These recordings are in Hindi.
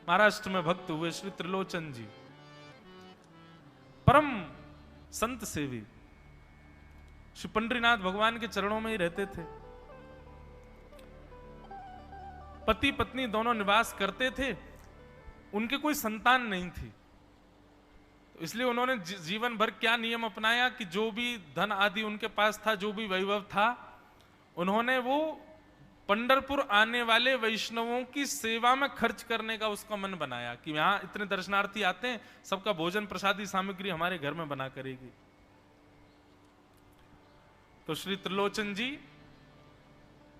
महाराष्ट्र में भक्त हुए श्री त्रिलोचन जी, परम संत सेवी, श्री पंडरीनाथ भगवान के चरणों में ही रहते थे। पति पत्नी दोनों निवास करते थे, उनके कोई संतान नहीं थी, तो इसलिए उन्होंने जीवन भर क्या नियम अपनाया कि जो भी धन आदि उनके पास था, जो भी वैभव था, उन्होंने वो पंढरपुर आने वाले वैष्णवों की सेवा में खर्च करने का उसका मन बनाया कि यहां इतने दर्शनार्थी आते हैं, सबका भोजन प्रसादी सामग्री हमारे घर में बना करेगी। तो श्री त्रिलोचन जी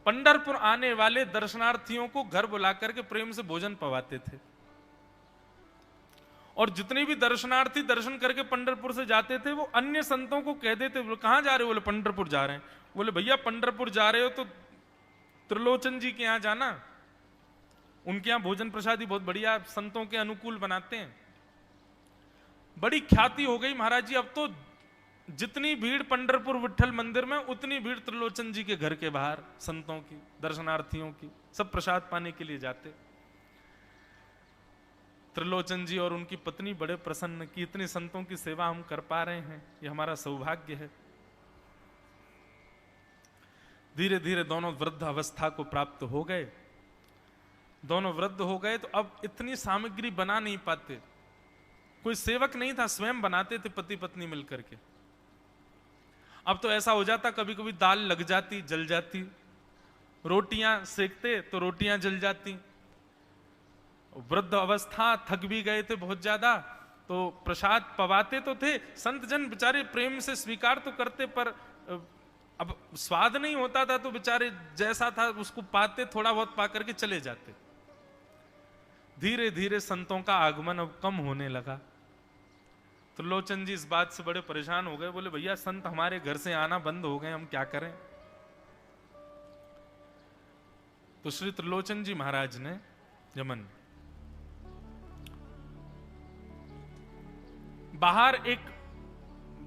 पंढरपुर आने वाले दर्शनार्थियों को घर बुला करके प्रेम से भोजन पवाते थे, और जितने भी दर्शनार्थी दर्शन करके पंढरपुर से जाते थे वो अन्य संतों को कह देते, बोले कहां जा रहे हो? बोले पंढरपुर जा रहे हैं। बोले भैया पंढरपुर जा रहे हो तो त्रिलोचन जी के यहां जाना, उनके यहां भोजन प्रसादी बहुत बढ़िया संतों के अनुकूल बनाते हैं। बड़ी ख्याति हो गई महाराज जी, अब तो जितनी भीड़ पंढरपुर विठल मंदिर में उतनी भीड़ त्रिलोचन जी के घर के बाहर संतों की, दर्शनार्थियों की, सब प्रसाद पाने के लिए जाते। त्रिलोचन जी और उनकी पत्नी बड़े प्रसन्न कि इतने संतों की सेवा हम कर पा रहे हैं, ये हमारा सौभाग्य है। धीरे धीरे दोनों वृद्ध अवस्था को प्राप्त हो गए। दोनों वृद्ध हो गए तो अब इतनी सामग्री बना नहीं पाते, कोई सेवक नहीं था, स्वयं बनाते थे पति पत्नी मिलकर के। अब तो ऐसा हो जाता, कभी कभी दाल लग जाती, जल जाती, रोटियां सेकते तो रोटियां जल जाती। वृद्ध अवस्था, थक भी गए थे बहुत ज्यादा, तो प्रसाद पवाते तो थे, संत जन बेचारे प्रेम से स्वीकार तो करते, पर अब स्वाद नहीं होता था, तो बेचारे जैसा था उसको पाते, थोड़ा बहुत पा करके चले जाते। धीरे धीरे संतों का आगमन अब कम होने लगा। त्रिलोचन जी इस बात से बड़े परेशान हो गए, बोले भैया संत हमारे घर से आना बंद हो गए, हम क्या करें? तो श्री त्रिलोचन जी महाराज ने यमन बाहर एक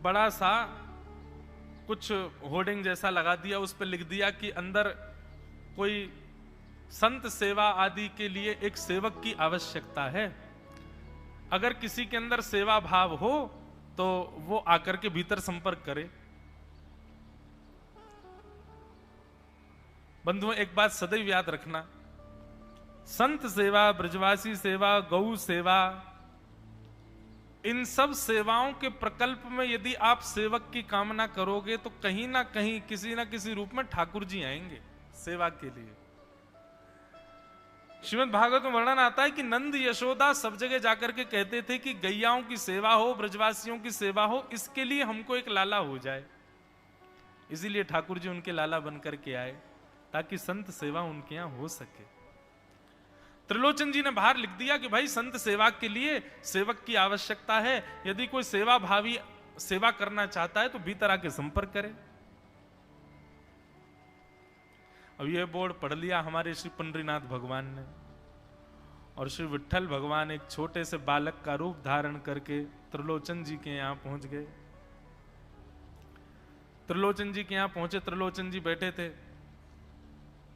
बड़ा सा कुछ होर्डिंग जैसा लगा दिया, उस पर लिख दिया कि अंदर कोई संत सेवा आदि के लिए एक सेवक की आवश्यकता है, अगर किसी के अंदर सेवा भाव हो तो वो आकर के भीतर संपर्क करे। बंधुओं एक बात सदैव याद रखना, संत सेवा, ब्रजवासी सेवा, गौ सेवा, इन सब सेवाओं के प्रकल्प में यदि आप सेवक की कामना करोगे तो कहीं ना कहीं किसी ना किसी रूप में ठाकुर जी आएंगे सेवा के लिए। श्रीमद् भागवत में वर्णन आता है कि नंद यशोदा सब जगह जाकर के कहते थे कि गैयाओं की सेवा हो, ब्रजवासियों की सेवा हो, इसके लिए हमको एक लाला हो जाए। इसीलिए ठाकुर जी उनके लाला बनकर के आए, ताकि संत सेवा उनके यहां हो सके। त्रिलोचन जी ने बाहर लिख दिया कि भाई संत सेवा के लिए सेवक की आवश्यकता है, यदि कोई सेवा भावी सेवा करना चाहता है तो भीतर आके संपर्क करे। अब यह बोर्ड पढ़ लिया हमारे श्री पंडरीनाथ भगवान ने, और श्री विठल भगवान एक छोटे से बालक का रूप धारण करके त्रिलोचन जी के यहां पहुंच गए। त्रिलोचन जी के यहां पहुंचे, त्रिलोचन जी बैठे थे।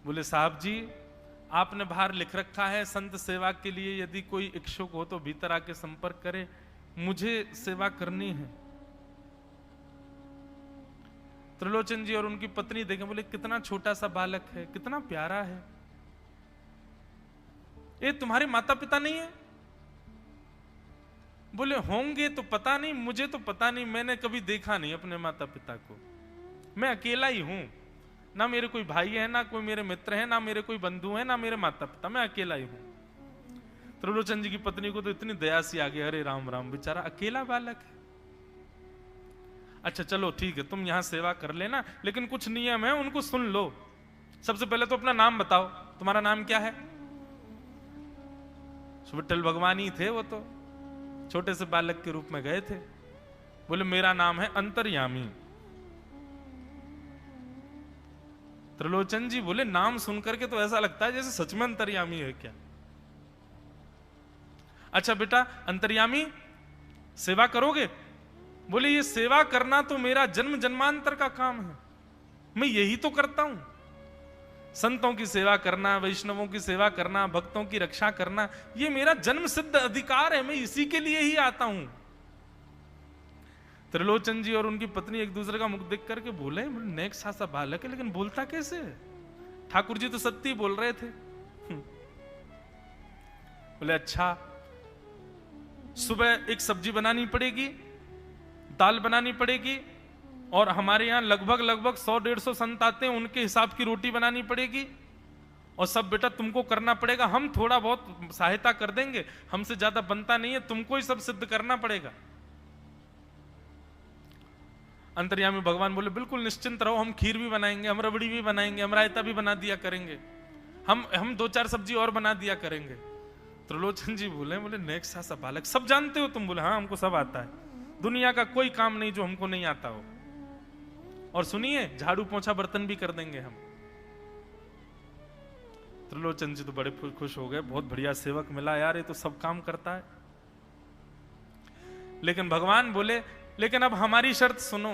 बोले साहब जी, आपने बाहर लिख रखा है संत सेवा के लिए यदि कोई इच्छुक हो तो भीतर आके संपर्क करे, मुझे सेवा करनी है। त्रिलोचन जी और उनकी पत्नी देखें, बोले कितना छोटा सा बालक है, कितना प्यारा है, ये तुम्हारे माता पिता नहीं है? बोले होंगे तो पता नहीं, मुझे तो पता नहीं, मैंने कभी देखा नहीं अपने माता पिता को, मैं अकेला ही हूं, ना मेरे कोई भाई है, ना कोई मेरे मित्र है, ना मेरे कोई बंधु है, ना मेरे माता पिता, मैं अकेला ही हूं। त्रिलोचन जी की पत्नी को तो इतनी दया सी आ गई, अरे राम राम, बेचारा अकेला बालक है। अच्छा चलो ठीक है, तुम यहां सेवा कर लेना, लेकिन कुछ नियम है उनको सुन लो। सबसे पहले तो अपना नाम बताओ, तुम्हारा नाम क्या है? विठल भगवान ही थे, वो तो छोटे से बालक के रूप में गए थे। बोले मेरा नाम है अंतर्यामी। त्रिलोचन जी बोले नाम सुनकर के तो ऐसा लगता है जैसे सच में अंतर्यामी है क्या? अच्छा बेटा अंतर्यामी सेवा करोगे? बोले ये सेवा करना तो मेरा जन्म जन्मांतर का काम है, मैं यही तो करता हूं, संतों की सेवा करना, वैष्णवों की सेवा करना, भक्तों की रक्षा करना, ये मेरा जन्म सिद्ध अधिकार है, मैं इसी के लिए ही आता हूं। त्रिलोचन जी और उनकी पत्नी एक दूसरे का मुख देख करके बोले, नेक सा बालक है लेकिन बोलता कैसे है? ठाकुर जी तो सत्य ही बोल रहे थे। बोले अच्छा, सुबह एक सब्जी बनानी पड़ेगी, दाल बनानी पड़ेगी, और हमारे यहां लगभग 100-150 संत आते हैं, उनके हिसाब की रोटी बनानी पड़ेगी, और सब बेटा तुमको करना पड़ेगा, हम थोड़ा बहुत सहायता कर देंगे, हमसे ज्यादा बनता नहीं है, तुमको ही सब सिद्ध करना पड़ेगा। अंतर्यामी भगवान बोले बिल्कुल निश्चिंत रहो, हम खीर भी बनाएंगे, हम रबड़ी भी बनाएंगे, हम रायता भी बना दिया करेंगे, हम 2-4 सब्जी और बना दिया करेंगे। त्रिलोचन जी बोले नेक सा बालक, सब जानते हो तुम? बोले हाँ हमको सब आता है, दुनिया का कोई काम नहीं जो हमको नहीं आता हो, और सुनिए झाड़ू पोंछा बर्तन भी कर देंगे हम। त्रिलोचन जी तो बड़े खुश हो गए, बहुत बढ़िया सेवक मिला यार, ये तो सब काम करता है। लेकिन भगवान बोले लेकिन अब हमारी शर्त सुनो।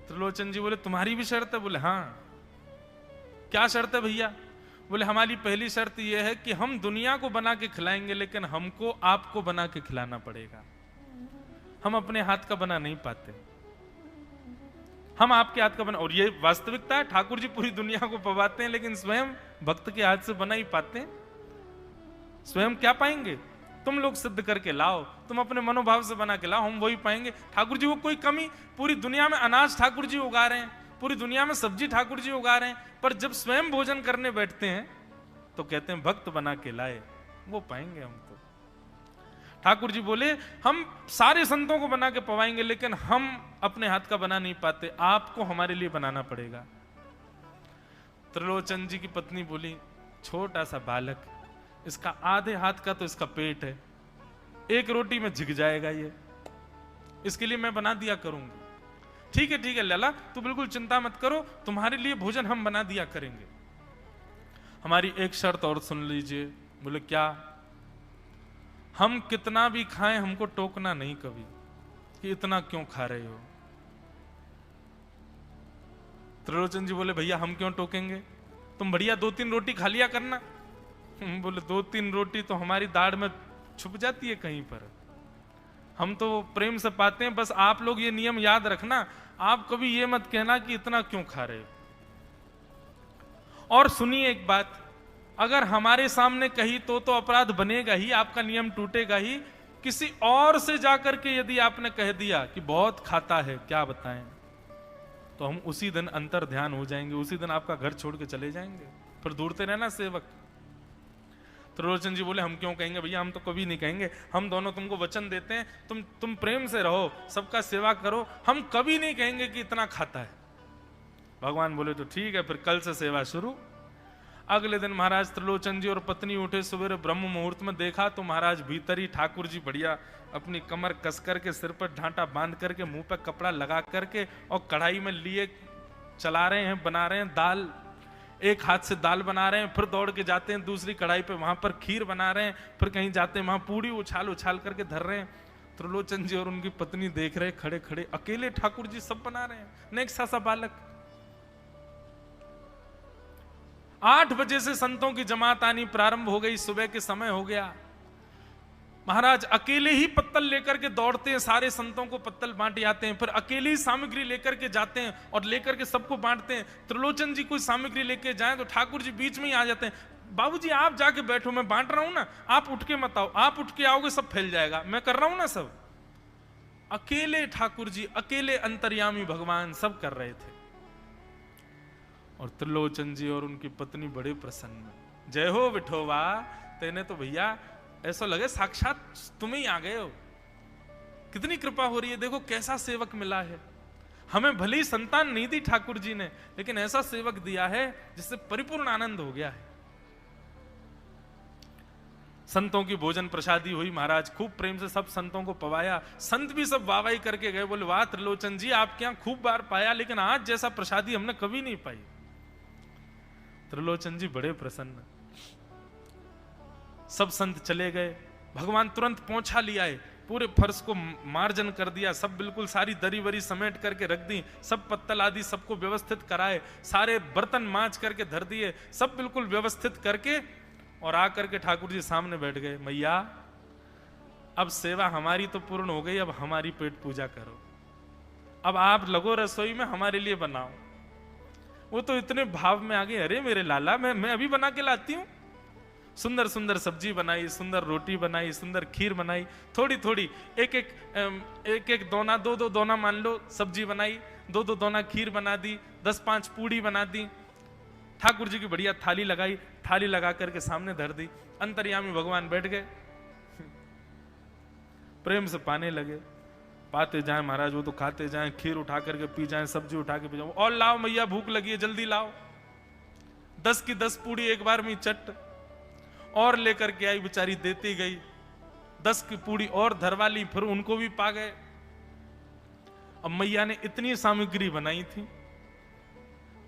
त्रिलोचन जी बोले तुम्हारी भी शर्त है? बोले हाँ। क्या शर्त है भैया? बोले हमारी पहली शर्त यह है कि हम दुनिया को बना के खिलाएंगे, लेकिन हमको आपको बना के खिलाना पड़ेगा, हम अपने हाथ का बना नहीं पाते, हम आपके हाथ का बना। और ये वास्तविकता है, ठाकुर जी पूरी दुनिया को पवाते हैं, लेकिन स्वयं भक्त के हाथ से बना ही पाते हैं। स्वयं क्या पाएंगे? तुम लोग सिद्ध करके लाओ, तुम अपने मनोभाव से बना के लाओ, हम वही पाएंगे। ठाकुर जी को कोई कमी, पूरी दुनिया में अनाज ठाकुर जी उगा रहे हैं, पूरी दुनिया में सब्जी ठाकुर जी उगा रहे हैं, पर जब स्वयं भोजन करने बैठते हैं तो कहते हैं भक्त बना के लाए, वो पाएंगे हम तो। ठाकुर जी बोले हम सारे संतों को बना के पवाएंगे, लेकिन हम अपने हाथ का बना नहीं पाते, आपको हमारे लिए बनाना पड़ेगा। त्रिलोचन जी की पत्नी बोली छोटा सा बालक, इसका आधे हाथ का तो इसका पेट है, एक रोटी में झिक जाएगा ये, इसके लिए मैं बना दिया करूंगी। ठीक है लला, तू बिल्कुल चिंता मत करो, तुम्हारे लिए भोजन हम बना दिया करेंगे। हमारी एक शर्त और सुन लीजिए। बोले क्या? हम कितना भी खाएं हमको टोकना नहीं कभी कि इतना क्यों खा रहे हो। त्रिलोचन जी बोले भैया हम क्यों टोकेंगे, तुम बढ़िया 2-3 रोटी खा लिया करना। बोले 2-3 रोटी तो हमारी दाढ़ में छुप जाती है कहीं पर, हम तो प्रेम से पाते हैं। बस आप लोग ये नियम याद रखना, आप कभी ये मत कहना कि इतना क्यों खा रहे हो। और सुनिए एक बात, अगर हमारे सामने कही तो अपराध बनेगा ही, आपका नियम टूटेगा ही। किसी और से जाकर के यदि आपने कह दिया कि बहुत खाता है, क्या बताएं, तो हम उसी दिन अंतर ध्यान हो जाएंगे, उसी दिन आपका घर छोड़ के चले जाएंगे, फिर दूरते रहना सेवक। त्रिलोचन जी बोले हम क्यों कहेंगे भैया, हम तो कभी नहीं कहेंगे, हम दोनों तुमको वचन देते हैं, तुम प्रेम से रहो, सबका सेवा करो, हम कभी नहीं कहेंगे कि इतना खाता है। भगवान बोले तो ठीक है, फिर कल से सेवा शुरू। अगले दिन महाराज त्रिलोचन जी और पत्नी उठे सवेरे ब्रह्म मुहूर्त में, देखा तो महाराज भीतर ही ठाकुर जी बढ़िया अपनी कमर कस करके, सिर पर ढांटा बांध करके, मुंह पर कपड़ा लगा करके, और कढ़ाई में लिए चला रहे हैं, बना रहे हैं दाल। एक हाथ से दाल बना रहे हैं, फिर दौड़ के जाते हैं दूसरी कढ़ाई पे, वहां पर खीर बना रहे हैं, फिर कहीं जाते हैं वहां पूड़ी उछाल उछाल करके धर रहे हैं। त्रिलोचन जी और उनकी पत्नी देख रहे खड़े खड़े, अकेले ठाकुर जी सब बना रहे हैं, नेक सा बालक। 8 बजे से संतों की जमात आनी प्रारंभ हो गई, सुबह के समय हो गया। महाराज अकेले ही पत्तल लेकर के दौड़ते हैं, सारे संतों को पत्तल बांटे आते हैं, फिर अकेले ही सामग्री लेकर के जाते हैं और लेकर के सबको बांटते हैं। त्रिलोचन जी कोई सामग्री लेके जाएं तो ठाकुर जी बीच में ही आ जाते हैं, बाबूजी आप जाके बैठो, मैं बांट रहा हूं ना, आप उठ के मत आओ, आप उठ के आओगे सब फैल जाएगा, मैं कर रहा हूं ना सब। अकेले ठाकुर जी, अकेले अंतर्यामी भगवान सब कर रहे थे। और त्रिलोचन जी और उनकी पत्नी बड़े प्रसन्न, जय हो विठोबा, तेने तो भैया ऐसा लगे साक्षात तुम ही आ गए हो, कितनी कृपा हो रही है, देखो कैसा सेवक मिला है हमें। भले ही संतान नहीं दी ठाकुर जी ने, लेकिन ऐसा सेवक दिया है जिससे परिपूर्ण आनंद हो गया है। संतों की भोजन प्रसादी हुई, महाराज खूब प्रेम से सब संतों को पवाया। संत भी सब वाहवाही करके गए, बोले वाह त्रिलोचन जी आपके यहां खूब बार पाया, लेकिन आज जैसा प्रसादी हमने कभी नहीं पाई। त्रिलोचन जी बड़े प्रसन्न। सब संत चले गए, भगवान तुरंत पोंछा लिया है, पूरे फर्श को मार्जन कर दिया, सब बिल्कुल सारी दरी वरी समेट करके रख दी, सब पत्तल आदि सबको व्यवस्थित कराए, सारे बर्तन मांज करके धर दिए, सब बिल्कुल व्यवस्थित करके, और आकर के ठाकुर जी सामने बैठ गए। मैया अब सेवा हमारी तो पूर्ण हो गई, अब हमारी पेट पूजा करो, अब आप लगो रसोई में, हमारे लिए बनाओ। वो तो इतने भाव में आ गए, अरे मेरे लाला मैं अभी बना के लाती हूं। सुंदर सुंदर सब्जी बनाई, सुंदर रोटी बनाई, सुंदर खीर बनाई, थोड़ी थोड़ी एक एक दोना, दो दोना मान लो सब्जी बनाई, दो दोना खीर बना दी, 10-5 पूड़ी बना दी, ठाकुर जी की बढ़िया थाली लगाई, थाली लगा करके सामने धर दी। अंतर्यामी भगवान बैठ गए, प्रेम से पाने लगे, पाते जाए महाराज, वो तो खाते जाए, खीर उठा करके पी जाए, सब्जी उठा के पी जाए, और लाओ मैया भूख लगी है, जल्दी लाओ। 10 की 10 पूड़ी एक बार में चट और लेकर के आई, बेचारी देती गई, 10 की पूड़ी और धरवा ली, फिर उनको भी पा गए। अब मैया ने इतनी सामग्री बनाई थी,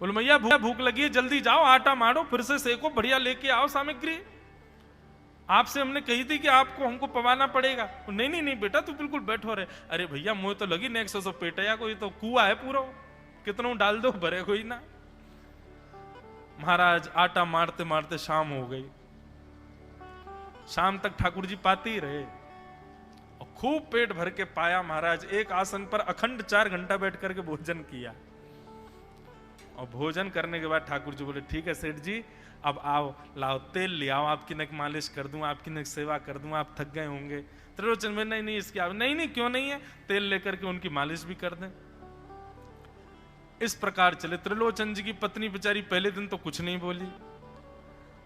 बोले मैया भूख लगी है, जल्दी जाओ, आटा मारो, फिर से सेको, बढ़िया लेके आओ सामग्री, आपसे हमने कही थी कि आपको हमको पवाना पड़ेगा। नहीं नहीं नहीं बेटा, तू बिल्कुल बैठो रहे। अरे भैया मुझे तो लगी नेक्स्ट सो पेटया, कोई तो कुआ है पूरा, कितना डाल दो भरे कोई ना। महाराज आटा मारते मारते शाम हो गई, शाम तक ठाकुर जी पाते ही रहे, और खूब पेट भर के पाया। महाराज एक आसन पर अखंड 4 घंटा बैठ करके भोजन किया, और भोजन करने के बाद ठाकुर जी बोले ठीक है सेठ जी, अब आओ, लाओ तेल ले आओ, आपकी नक मालिश कर दूं, आपकी नक सेवा कर दूं, आप थक गए होंगे। त्रिलोचन में नहीं इसकी नहीं नहीं क्यों नहीं है, तेल लेकर के उनकी मालिश भी कर दें। इस प्रकार चले। त्रिलोचन जी की पत्नी बेचारी पहले दिन तो कुछ नहीं बोली,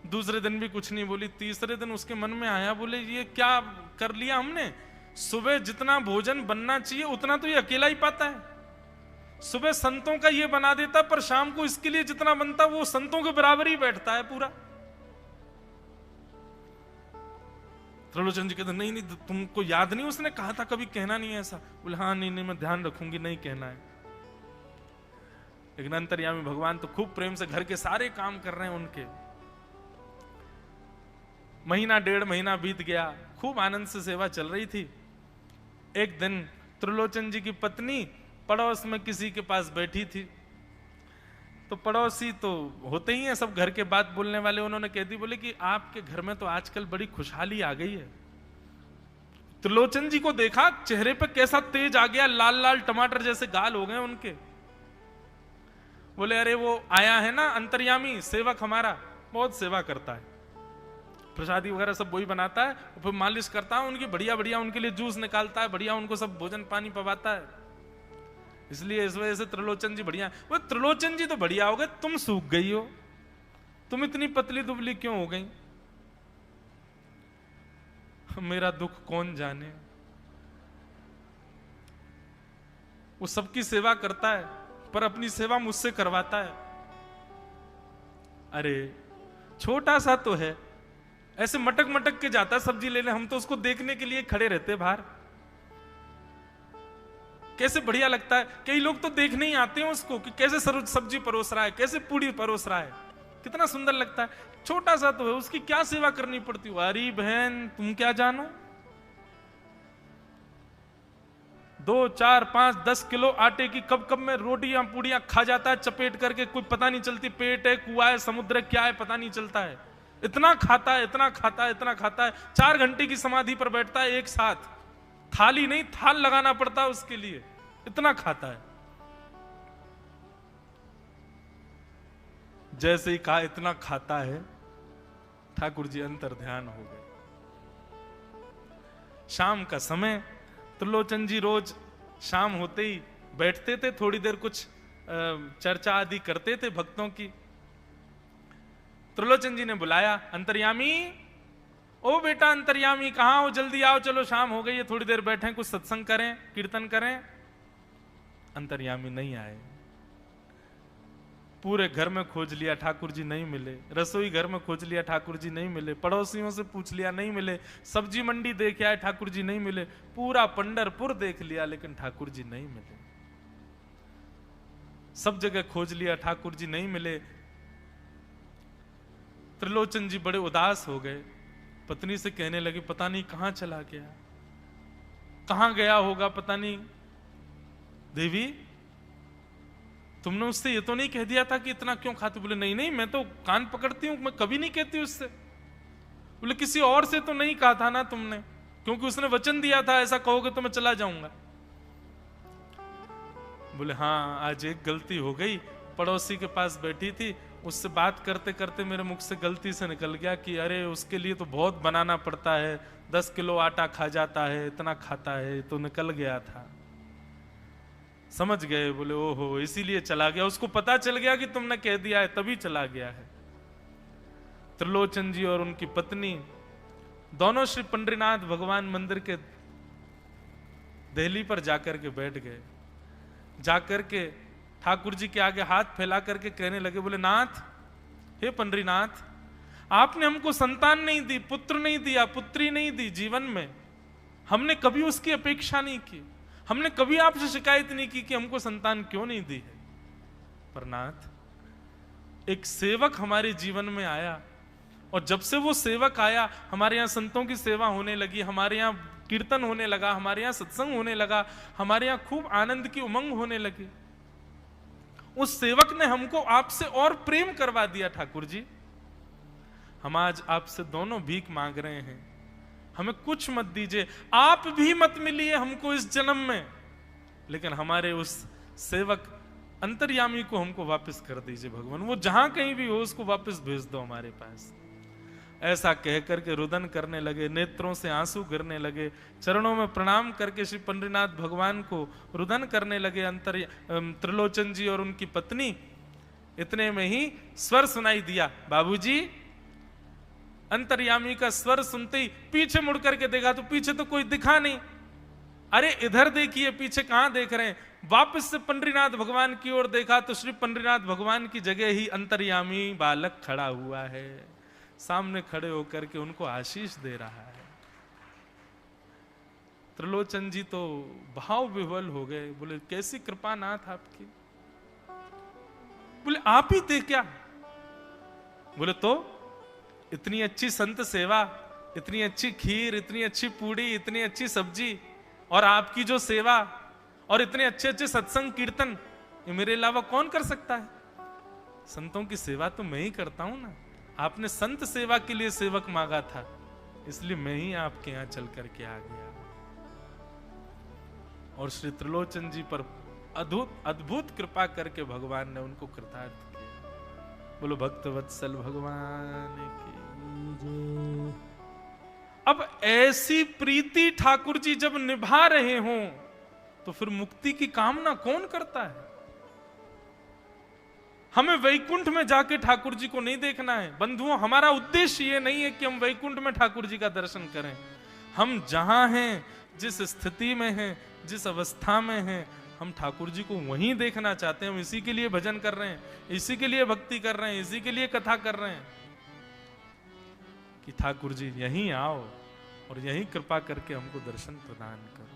दूसरे दिन भी कुछ नहीं बोली, तीसरे दिन उसके मन में आया, बोले ये क्या कर लिया हमने, सुबह जितना भोजन बनना चाहिए उतना तो ये अकेला ही पाता है, सुबह संतों का ये बना देता, पर शाम को इसके लिए जितना बनता वो संतों के बराबर ही बैठता है पूरा। त्रिलोचन जी कहते नहीं नहीं तुमको याद नहीं, उसने कहा था कभी कहना नहीं है ऐसा। बोले हाँ नहीं नहीं मैं ध्यान रखूंगी, नहीं कहना है। लेकिन अंतर्यामी भगवान तो खूब प्रेम से घर के सारे काम कर रहे हैं उनके। महीना 1.5 महीना बीत गया, खूब आनंद से सेवा चल रही थी। एक दिन त्रिलोचन जी की पत्नी पड़ोस में किसी के पास बैठी थी, तो पड़ोसी तो होते ही हैं सब घर के बात बोलने वाले, उन्होंने कह दी, बोले कि आपके घर में तो आजकल बड़ी खुशहाली आ गई है। त्रिलोचन जी को देखा, चेहरे पे कैसा तेज आ गया, लाल लाल टमाटर जैसे गाल हो गए उनके। बोले अरे वो आया है ना अंतर्यामी सेवक हमारा, बहुत सेवा करता है, प्रसादी वगैरह सब वही बनाता है, फिर मालिश करता है उनकी, बढ़िया बढ़िया उनके लिए जूस निकालता है, बढ़िया उनको सब भोजन पानी पवाता है, इसलिए इस वजह से त्रिलोचन जी बढ़िया। वो त्रिलोचन जी तो बढ़िया हो गए, तुम सूख गई हो, तुम इतनी पतली दुबली क्यों हो गई, मेरा दुख कौन जाने। वो सबकी सेवा करता है पर अपनी सेवा मुझसे करवाता है। अरे छोटा सा तो है, ऐसे मटक मटक के जाता सब्जी लेने, हम तो उसको देखने के लिए खड़े रहते बाहर, कैसे बढ़िया लगता है। कई लोग तो देखने ही आते हैं उसको कि कैसे सब्जी परोस रहा है, कैसे पूड़ी परोस रहा है, कितना सुंदर लगता है। छोटा सा तो है, उसकी क्या सेवा करनी पड़ती है। अरे बहन तुम क्या जानो, 2, 4, 5, 10 किलो आटे की कब कब में रोटियां पूड़ियां खा जाता है चपेट करके, कोई पता नहीं चलती पेट है कुआ है समुद्र क्या है पता नहीं चलता है। इतना खाता है, इतना खाता है, इतना खाता है। 4 घंटे की समाधि पर बैठता है एक साथ, थाली नहीं थाल लगाना पड़ता है उसके लिए, इतना खाता है। जैसे ही कहा इतना खाता है, ठाकुर जी अंतर ध्यान हो गए। शाम का समय, त्रिलोचन जी रोज शाम होते ही बैठते थे, थोड़ी देर कुछ चर्चा आदि करते थे भक्तों की। त्रिलोचन जी ने बुलाया, अंतर्यामी, ओ बेटा अंतर्यामी कहां हो, जल्दी आओ, चलो शाम हो गई है, थोड़ी देर बैठे कुछ सत्संग करें, कीर्तन करें। अंतर्यामी नहीं आए, पूरे घर में खोज लिया, ठाकुर जी नहीं मिले। रसोई घर में खोज लिया, ठाकुर जी नहीं मिले। पड़ोसियों से पूछ लिया, नहीं मिले। सब्जी मंडी देख आए, ठाकुर जी नहीं मिले। पूरा पंढरपुर देख लिया, लेकिन ठाकुर जी नहीं मिले। सब जगह खोज लिया, ठाकुर जी नहीं मिले। त्रिलोचन जी बड़े उदास हो गए, पत्नी से कहने लगे, पता नहीं कहां चला गया। कहां गया होगा पता नहीं। देवी तुमने उससे ये तो नहीं कह दिया था कि इतना क्यों खाते? बोले नहीं नहीं, मैं तो कान पकड़ती हूं, मैं कभी नहीं कहती उससे। बोले किसी और से तो नहीं कहा था ना तुमने, क्योंकि उसने वचन दिया था ऐसा कहोगे तो मैं चला जाऊंगा। बोले हाँ, आज एक गलती हो गई, पड़ोसी के पास बैठी थी, उससे बात करते करते मेरे मुख से गलती से निकल गया कि अरे उसके लिए तो बहुत बनाना पड़ता है, 10 किलो आटा खा जाता है, इतना खाता है, तो निकल गया था। समझ गए? बोले ओहो, इसीलिए चला गया, उसको पता चल गया कि तुमने कह दिया है तभी चला गया है। त्रिलोचन जी और उनकी पत्नी दोनों श्री पंडरीनाथ भगवान मंदिर के देहली पर जाकर के बैठ गए। जाकर के ठाकुर जी के आगे हाथ फैला करके कहने लगे, बोले नाथ, हे पंडरीनाथ, आपने हमको संतान नहीं दी, पुत्र नहीं दिया, पुत्री नहीं दी जीवन में, हमने कभी उसकी अपेक्षा नहीं की, हमने कभी आपसे शिकायत नहीं की कि हमको संतान क्यों नहीं दी है। पर नाथ, एक सेवक हमारे जीवन में आया, और जब से वो सेवक आया हमारे यहाँ संतों की सेवा होने लगी, हमारे यहाँ कीर्तन होने लगा, हमारे यहाँ सत्संग होने लगा, हमारे यहाँ खूब आनंद की उमंग होने लगी। उस सेवक ने हमको आपसे और प्रेम करवा दिया। ठाकुर जी, हम आज आपसे दोनों भीख मांग रहे हैं, हमें कुछ मत दीजिए, आप भी मत मिलिए हमको इस जन्म में, लेकिन हमारे उस सेवक अंतर्यामी को हमको वापस कर दीजिए भगवान, वो जहां कहीं भी हो उसको वापस भेज दो हमारे पास। ऐसा कहकर के रुदन करने लगे, नेत्रों से आंसू गिरने लगे, चरणों में प्रणाम करके श्री पंडरीनाथ भगवान को रुदन करने लगे त्रिलोचन जी और उनकी पत्नी। इतने में ही स्वर सुनाई दिया, बाबूजी। अंतर्यामी का स्वर सुनते ही पीछे मुड़ करके देखा तो पीछे तो कोई दिखा नहीं। अरे इधर देखिए, पीछे कहां देख रहे हैं? वापस से पंडरीनाथ भगवान की ओर देखा तो श्री पंडरीनाथ भगवान की जगह ही अंतर्यामी बालक खड़ा हुआ है, सामने खड़े होकर के उनको आशीष दे रहा है। त्रिलोचन जी तो भाव विह्वल हो गए, बोले कैसी कृपा नाथ आपकी। बोले आप ही थे क्या? बोले तो इतनी अच्छी संत सेवा, इतनी अच्छी खीर, इतनी अच्छी पूड़ी, इतनी अच्छी सब्जी, और आपकी जो सेवा, और इतने अच्छे अच्छे सत्संग कीर्तन, ये मेरे अलावा कौन कर सकता है? संतों की सेवा तो मैं ही करता हूं ना। आपने संत सेवा के लिए सेवक मांगा था, इसलिए मैं ही आपके यहां चल करके आ गया। और श्री त्रिलोचन जी पर अद्भुत कृपा करके भगवान ने उनको कृतार्थ किया। बोलो भक्त वत्सल भगवान की जय। अब ऐसी प्रीति ठाकुर जी जब निभा रहे हों तो फिर मुक्ति की कामना कौन करता है? हमें वैकुंठ में जाके ठाकुर जी को नहीं देखना है बंधुओं। हमारा उद्देश्य ये नहीं है कि हम वैकुंठ में ठाकुर जी का दर्शन करें। हम जहां हैं, जिस स्थिति में हैं, जिस अवस्था में हैं, हम ठाकुर जी को वहीं देखना चाहते हैं। हम इसी के लिए भजन कर रहे हैं, इसी के लिए भक्ति कर रहे हैं, इसी के लिए कथा कर रहे हैं कि ठाकुर जी यहीं आओ और यहीं कृपा करके हमको दर्शन प्रदान करो।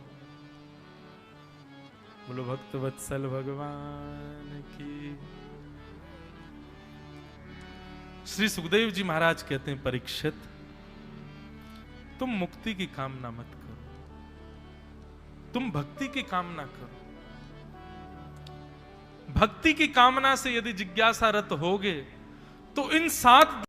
बोलो भक्त वत्सल भगवान की। श्री सुखदेव जी महाराज कहते हैं, परीक्षित, तुम मुक्ति की कामना मत करो, तुम भक्ति की कामना करो। भक्ति की कामना से यदि जिज्ञासा रत होगे तो इन 7